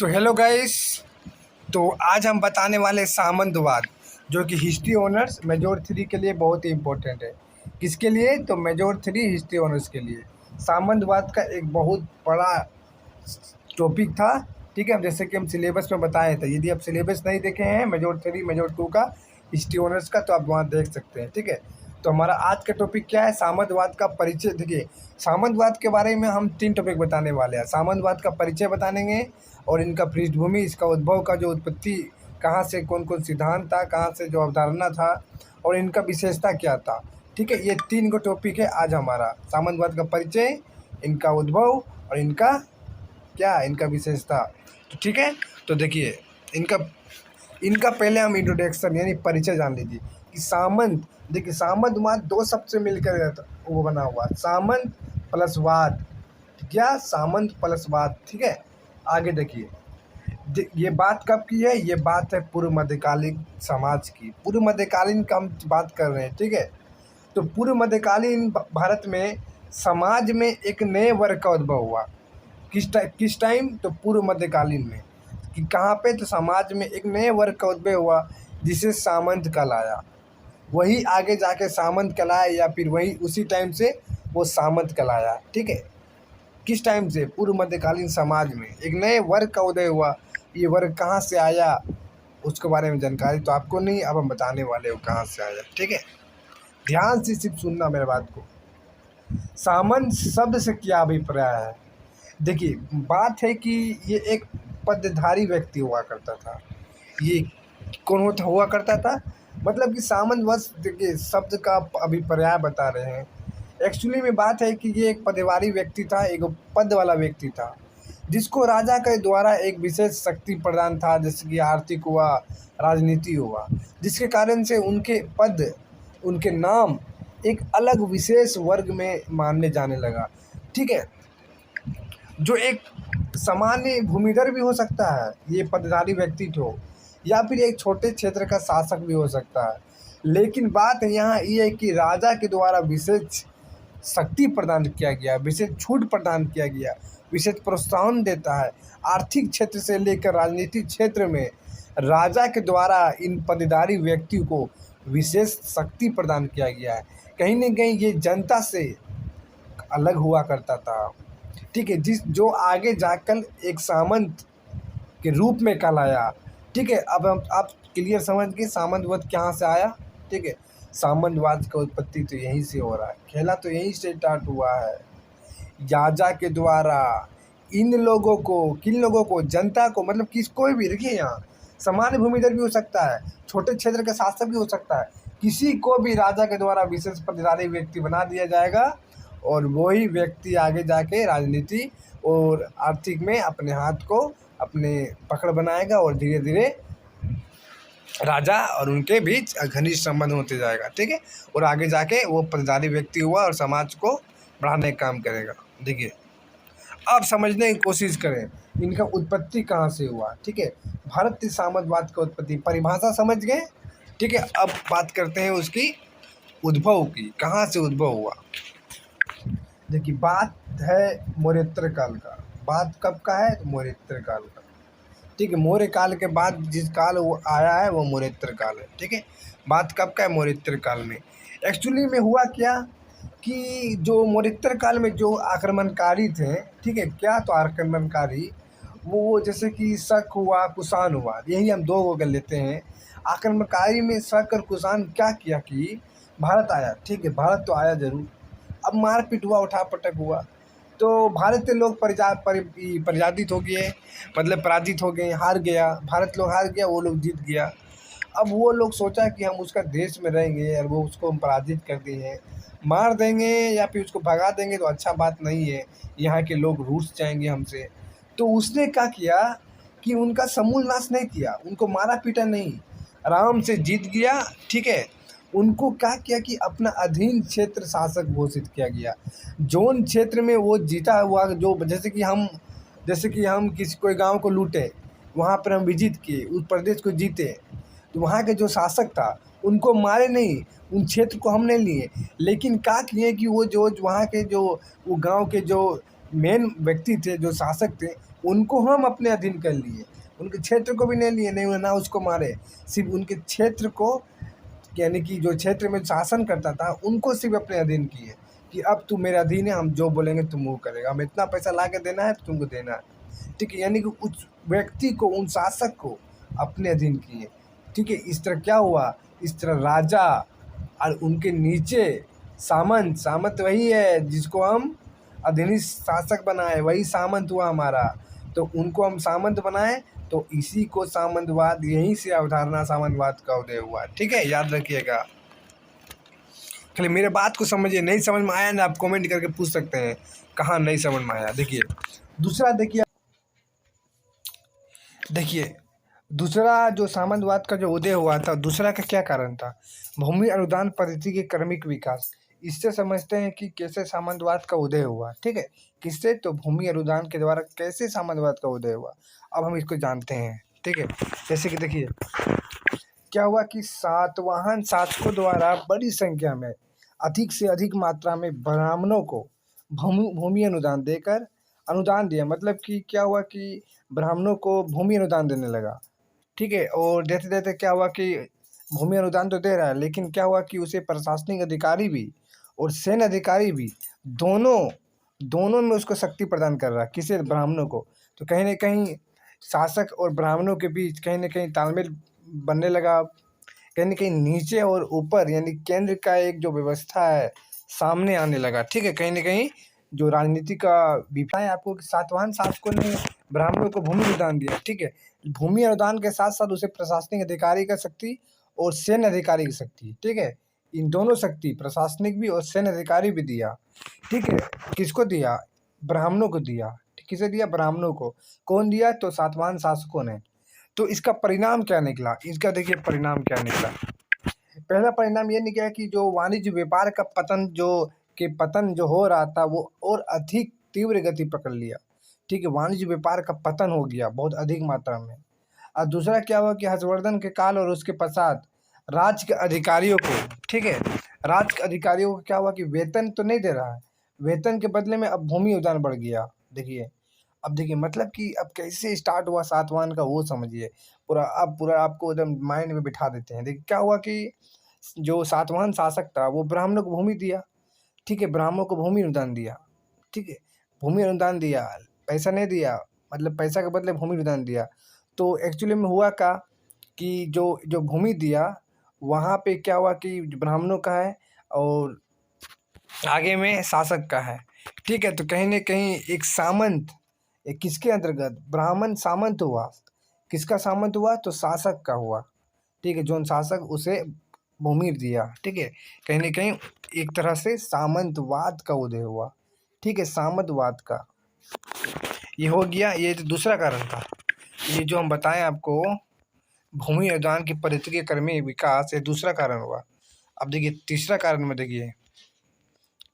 तो hello guys. तो आज हम बताने वाले सामंतवाद, जो कि हिस्ट्री ऑनर्स मेजर 3 के लिए बहुत ही इम्पोर्टेंट है। किसके लिए? तो मेजर 3 हिस्ट्री ऑनर्स के लिए सामंतवाद का एक बहुत बड़ा टॉपिक था। ठीक है, जैसे कि हम सिलेबस में बताए थे। यदि आप सिलेबस नहीं देखे हैं मेजर 3 मेजर 2 का हिस्ट्री ऑनर्स का, तो आप वहाँ देख सकते हैं। ठीक है, तो हमारा आज का टॉपिक क्या है? सामंतवाद का परिचय। देखिए, सामंतवाद के बारे में हम 3 टॉपिक बताने वाले हैं। सामंतवाद का परिचय बताएंगे और इनका पृष्ठभूमि, इसका उद्भव का जो उत्पत्ति, कहाँ से कौन कौन सिद्धांत था, कहाँ से जो अवधारणा था और इनका विशेषता क्या था। ठीक है, ये 3 को टॉपिक है आज हमारा। सामंतवाद का परिचय, इनका उद्भव और इनका इनका विशेषता। तो ठीक है, तो देखिए इनका इनका पहले हम इंट्रोडक्शन यानी परिचय जान लीजिए कि सामंत। देखिए, सामंतवाद 2 शब्द से मिलकर वो बना हुआ, सामंत प्लस वाद। क्या? सामंत प्लस वाद। ठीक है, आगे देखिए, ये बात कब की है? ये बात है पूर्व मध्यकालीन समाज की। पूर्व मध्यकालीन का हम बात कर रहे हैं। ठीक है, तो पूर्व मध्यकालीन भारत में समाज में एक नए वर्ग का उद्भव हुआ। किस टाइम? तो पूर्व मध्यकालीन में। कि कहाँ पे? तो समाज में एक नए वर्ग का उद्भव हुआ जिसे सामंत कहलाया। वही आगे जाके सामंत कहलाया, या फिर वही उसी टाइम से वो सामंत कहलाया। ठीक है, किस टाइम से? पूर्व मध्यकालीन समाज में एक नए वर्ग का उदय हुआ। ये वर्ग कहाँ से आया उसके बारे में जानकारी तो आपको नहीं, अब हम बताने वाले हो कहाँ से आया। ठीक है, ध्यान से सिर्फ सुनना मेरे बात को। सामंत शब्द से क्या अभिप्राय है? देखिए, बात है कि ये एक पदधारी व्यक्ति हुआ करता था। ये कौन हुआ करता था? मतलब कि सामंत बस, देखिए शब्द का अभिप्राय बता रहे हैं। एक्चुअली में बात है कि ये एक पदवारी व्यक्ति था, एक पद वाला व्यक्ति था, जिसको राजा के द्वारा एक विशेष शक्ति प्रदान था, जैसे कि आर्थिक हुआ, राजनीति हुआ, जिसके कारण से उनके पद, उनके नाम एक अलग विशेष वर्ग में मानने जाने लगा। ठीक है, जो एक सामान्य भूमिधर भी हो सकता है ये पदधारी व्यक्ति तो, या फिर एक छोटे क्षेत्र का शासक भी हो सकता है। लेकिन बात यहाँ ये है कि राजा के द्वारा विशेष शक्ति प्रदान किया गया, विशेष छूट प्रदान किया गया, विशेष प्रोत्साहन देता है। आर्थिक क्षेत्र से लेकर राजनीतिक क्षेत्र में राजा के द्वारा इन पदधारी व्यक्ति को विशेष शक्ति प्रदान किया गया है। कहीं न कहीं ये जनता से अलग हुआ करता था। ठीक है, जो आगे जाकर एक सामंत के रूप में कहलाया। ठीक है, अब हम आप क्लियर समझ गए सामंतवाद कहाँ से आया। ठीक है, सामंतवाद का उत्पत्ति तो यहीं से हो रहा है, खेला तो यहीं से स्टार्ट हुआ है। राजा के द्वारा इन लोगों को, किन लोगों को? जनता को, मतलब कोई भी। देखिए, यहाँ सामान्य भूमिधर भी हो सकता है, छोटे क्षेत्र का शासक भी हो सकता है, किसी को भी राजा के द्वारा विशेष पदधारी व्यक्ति बना दिया जाएगा और वही व्यक्ति आगे जाके राजनीति और आर्थिक में अपने हाथ को अपने पकड़ बनाएगा और धीरे धीरे राजा और उनके बीच घनिष्ठ संबंध होते जाएगा। ठीक है, और आगे जाके वो पदधारी व्यक्ति हुआ और समाज को बढ़ाने का काम करेगा। देखिए, अब समझने की कोशिश करें इनका उत्पत्ति कहाँ से हुआ। ठीक है, भारतीय सामंतवाद का उत्पत्ति परिभाषा समझ गए। ठीक है, अब बात करते हैं उसकी उद्भव की, कहाँ से उद्भव हुआ। देखिए, बात है मौर्योत्तर काल का। बात कब का है? तो मौर्योत्तर काल का। ठीक है, मौर्य काल के बाद जिस काल वो आया है वो मौर्योत्तर काल है। ठीक है, बात कब का है? मौर्योत्तर काल में। एक्चुअली में हुआ क्या कि जो मौर्योत्तर काल में जो आक्रमणकारी थे, ठीक है, क्या? तो आक्रमणकारी वो जैसे कि शक हुआ, कुषाण हुआ, यही हम 2 को कर लेते हैं। आक्रमणकारी में शक और कुषाण क्या किया कि भारत आया। ठीक है, भारत तो आया जरूर, अब मारपीट हुआ, उठापटक हुआ, तो भारतीय लोग पराजित हो गए, मतलब पराजित हो गए, हार गया। भारत लोग हार गया, वो लोग जीत गया। अब वो लोग सोचा कि हम उसका देश में रहेंगे और वो उसको हम पराजित कर दिए, मार देंगे या फिर उसको भगा देंगे तो अच्छा बात नहीं है, यहाँ के लोग रूठ जाएंगे हमसे। तो उसने क्या किया कि उनका समूल नाश नहीं किया, उनको मारा पीटा नहीं, आराम से जीत गया। ठीक है, उनको क्या किया कि अपना अधीन क्षेत्र शासक घोषित किया गया। जोन क्षेत्र में वो जीता हुआ, जो जैसे कि हम किसी कोई गांव को लूटे, वहाँ पर हम विजित किए, उस प्रदेश को जीते, तो वहाँ के जो शासक था उनको मारे नहीं, उन क्षेत्र को हम नहीं लिए, लेकिन क्या किए कि वो जो वहाँ के जो वो गांव के जो मेन व्यक्ति थे, जो शासक थे, उनको हम अपने अधीन कर लिए, उनके क्षेत्र को भी नहीं लिए, नहीं ना उसको मारे, सिर्फ उनके क्षेत्र को, यानी कि जो क्षेत्र में शासन करता था उनको सिर्फ अपने अधीन किए कि अब तू मेरे अधीन है, हम जो बोलेंगे तुम वो करेगा, हम इतना पैसा ला के देना है तो तुमको देना है। ठीक है, यानी कि उस व्यक्ति को, उन शासक को अपने अधीन किए। ठीक है, इस तरह क्या हुआ, इस तरह राजा और उनके नीचे सामंत, सामंत वही है जिसको हम अधीनस्थ शासक बनाए, वही सामंत हुआ हमारा। तो उनको हम सामंत बनाए, तो इसी को सामंतवाद, यहीं से अवधारणा सामंतवाद का उदय हुआ। ठीक है, याद रखिएगा। खाली मेरे बात को समझिए, नहीं समझ में आया ना आप कमेंट करके पूछ सकते हैं कहाँ नहीं समझ में आया। देखिए दूसरा, देखिए दूसरा जो सामंतवाद का जो उदय हुआ था, दूसरा का क्या कारण था, भूमि अनुदान पद्धति के क्रमिक विकास। इससे समझते हैं कि कैसे सामंतवाद का उदय हुआ। ठीक है, किससे, तो भूमि अनुदान के द्वारा कैसे सामंतवाद का उदय हुआ, अब हम इसको जानते हैं। ठीक है, जैसे कि देखिए क्या हुआ कि सातवाहन शासकों द्वारा बड़ी संख्या में, अधिक से अधिक मात्रा में ब्राह्मणों को भूमि अनुदान देकर, अनुदान दिया मतलब कि क्या हुआ कि ब्राह्मणों को भूमि अनुदान देने लगा। ठीक है, और देते देते क्या हुआ कि भूमि अनुदान तो दे रहा है, लेकिन क्या हुआ कि उसे प्रशासनिक अधिकारी भी और सैन्य अधिकारी भी, दोनों दोनों में उसको शक्ति प्रदान कर रहा है, किसे, ब्राह्मणों को। तो कहीं ना कहीं शासक और ब्राह्मणों के बीच कहीं ना कहीं तालमेल बनने लगा, कहीं ना कहीं नीचे और ऊपर यानी केंद्र का एक जो व्यवस्था है सामने आने लगा। ठीक है, कहीं ना कहीं जो राजनीति का विफल है आपको कि सातवाहन शासकों ने ब्राह्मणों को भूमि अनुदान दिया। ठीक है, भूमि अनुदान के साथ साथ उसे प्रशासनिक अधिकारी का शक्ति और सैन्य अधिकारी की शक्ति, ठीक है, इन दोनों शक्ति, प्रशासनिक भी और सैन्य अधिकारी भी दिया। ठीक है, किसको दिया, ब्राह्मणों को दिया। किसे दिया, ब्राह्मणों को। कौन दिया, तो सातवाहन शासकों ने। तो इसका परिणाम क्या निकला, इसका देखिए परिणाम क्या निकला। पहला परिणाम ये निकला कि जो वाणिज्य व्यापार का पतन जो हो रहा था वो और अधिक तीव्र गति पकड़ लिया। ठीक है, वाणिज्य व्यापार का पतन हो गया बहुत अधिक मात्रा में। और दूसरा क्या हुआ कि हर्षवर्धन के काल और उसके पश्चात राज्य के अधिकारियों को, ठीक है, राज्य के अधिकारियों को क्या हुआ कि वेतन तो नहीं दे रहा है, वेतन के बदले में अब भूमि अनुदान बढ़ गया। देखिए, अब देखिए मतलब कि अब कैसे स्टार्ट हुआ सातवाहन का वो समझिए, पूरा आपको एकदम माइंड में बिठा देते हैं। देखिए क्या हुआ कि जो सातवाहन शासक था वो ब्राह्मणों को भूमि दिया। ठीक है, ब्राह्मणों को भूमि अनुदान दिया। ठीक है, भूमि अनुदान दिया, पैसा नहीं दिया, मतलब पैसा के बदले भूमि अनुदान दिया। तो एक्चुअली में हुआ क्या कि जो जो भूमि दिया वहाँ पे क्या हुआ कि ब्राह्मणों का है और आगे में शासक का है। ठीक है, तो कहीं ना कहीं एक सामंत, एक किसके अंतर्गत, ब्राह्मण सामंत हुआ। किसका सामंत हुआ, तो शासक का हुआ। ठीक है, जो शासक उसे भूमि दिया। ठीक है, कहीं ना कहीं एक तरह से सामंतवाद का उदय हुआ। ठीक है, सामंतवाद का ये हो गया, ये तो दूसरा कारण था। ये जो हम बताएं आपको भूमि अनुदान की पद्धति के क्रमिक विकास, ये दूसरा कारण हुआ। अब देखिए तीसरा कारण में, देखिए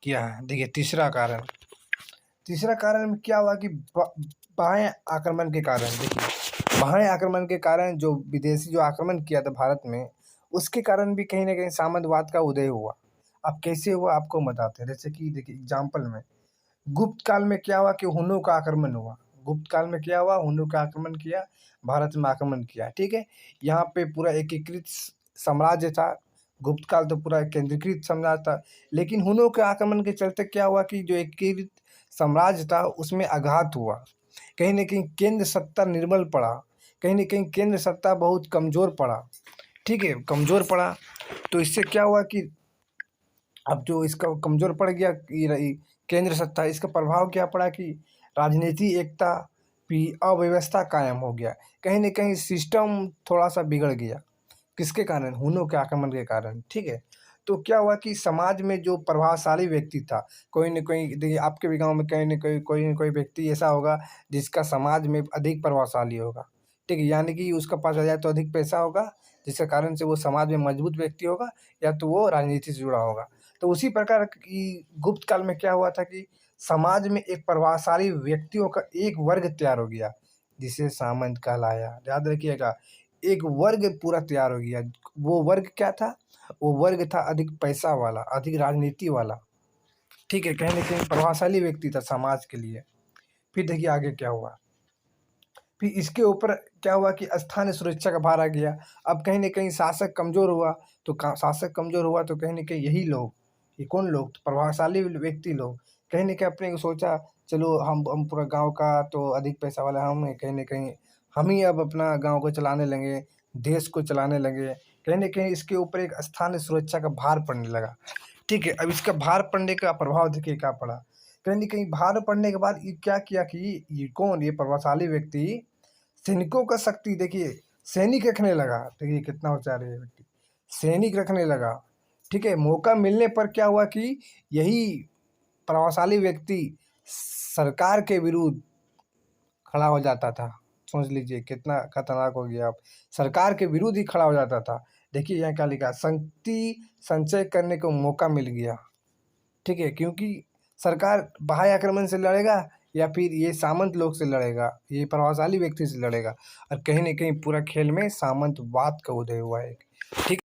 क्या है, देखिए तीसरा कारण में क्या हुआ कि बाह्य आक्रमण के कारण। देखिए बाह्य आक्रमण के कारण, जो विदेशी जो आक्रमण किया था भारत में, उसके कारण भी कहीं ना कहीं सामंतवाद का उदय हुआ। अब कैसे हुआ आपको बताते हैं। जैसे कि देखिए एग्जाम्पल में, गुप्त काल में क्या हुआ कि हुनों का आक्रमण हुआ। गुप्त काल में क्या हुआ, हुनों का आक्रमण किया, भारत में आक्रमण किया। ठीक है, यहाँ पे पूरा एकीकृत साम्राज्य था। गुप्त काल तो पूरा केंद्रीकृत साम्राज्य था, लेकिन हुनों के आक्रमण के चलते क्या हुआ कि जो एकीकृत साम्राज्य था उसमें आघात हुआ। कहीं ना कहीं केंद्र सत्ता निर्बल पड़ा, कहीं ना कहीं केंद्र सत्ता बहुत कमज़ोर पड़ा। ठीक है, कमज़ोर पड़ा तो इससे क्या हुआ कि अब जो इसका कमज़ोर पड़ गया ये केंद्र सत्ता, इसका प्रभाव क्या पड़ा कि राजनीति एकता भी, अव्यवस्था कायम हो गया। कहीं ना कहीं सिस्टम थोड़ा सा बिगड़ गया। किसके कारण, हुनों के आक्रमण के कारण। ठीक है, तो क्या हुआ कि समाज में जो प्रभावशाली व्यक्ति था, कोई न कोई, देखिए आपके भी गांव में कहीं न कोई व्यक्ति ऐसा होगा जिसका समाज में अधिक प्रभावशाली होगा। ठीक है, यानी कि उसका पास या तो अधिक पैसा होगा जिसके कारण से वो समाज में मजबूत व्यक्ति होगा, या तो वो राजनीति से जुड़ा होगा। तो उसी प्रकार की गुप्त काल में क्या हुआ था कि समाज में एक प्रभावशाली व्यक्तियों का एक वर्ग तैयार हो गया जिसे सामंत कहलाया। याद रखिएगा, एक वर्ग पूरा तैयार हो गया। वो वर्ग क्या था, वो वर्ग था अधिक पैसा वाला, अधिक राजनीति वाला। ठीक है, कहीं ना कहीं प्रभावशाली व्यक्ति था समाज के लिए। फिर देखिए आगे क्या हुआ। फिर इसके ऊपर क्या हुआ कि स्थानीय सुरक्षा का भार आ गया। अब कहीं न कहीं शासक कमज़ोर हुआ, तो का शासक कमज़ोर हुआ तो कहीं न कहीं यही लोग, ये कौन लोग? तो प्रभावशाली व्यक्ति लोग, कहीं न कहीं अपने को सोचा, चलो हम पूरा गाँव का तो अधिक पैसा वाला हम हैं, कहीं न कहीं हम ही अब अपना गाँव को चलाने लगे, देश को चलाने लगे। कहीं न कहीं इसके ऊपर एक स्थानीय सुरक्षा का भार पड़ने लगा। ठीक है, अब इसका भार पड़ने का प्रभाव देखिए क्या पड़ा। कहीं न कहीं भार पड़ने के बाद ये क्या किया कि ये कौन, ये प्रभावशाली व्यक्ति सैनिकों का शक्ति देखिए, सैनिक रखने लगा। देखिए कितना होशियार है ये व्यक्ति, सैनिक रखने लगा। ठीक है, मौका मिलने पर क्या हुआ कि यही प्रभावशाली व्यक्ति सरकार के विरुद्ध खड़ा हो जाता था। सोच लीजिए कितना खतरनाक हो गया अब, सरकार के विरुद्ध ही खड़ा हो जाता था। देखिए यहाँ क्या लिखा, शक्ति संचय करने को मौका मिल गया। ठीक है, क्योंकि सरकार बाह्य आक्रमण से लड़ेगा या फिर ये सामंत लोग से लड़ेगा, ये प्रभावशाली व्यक्ति से लड़ेगा, और कहीं न कहीं पूरा खेल में सामंतवाद का उदय हुआ है। ठीक।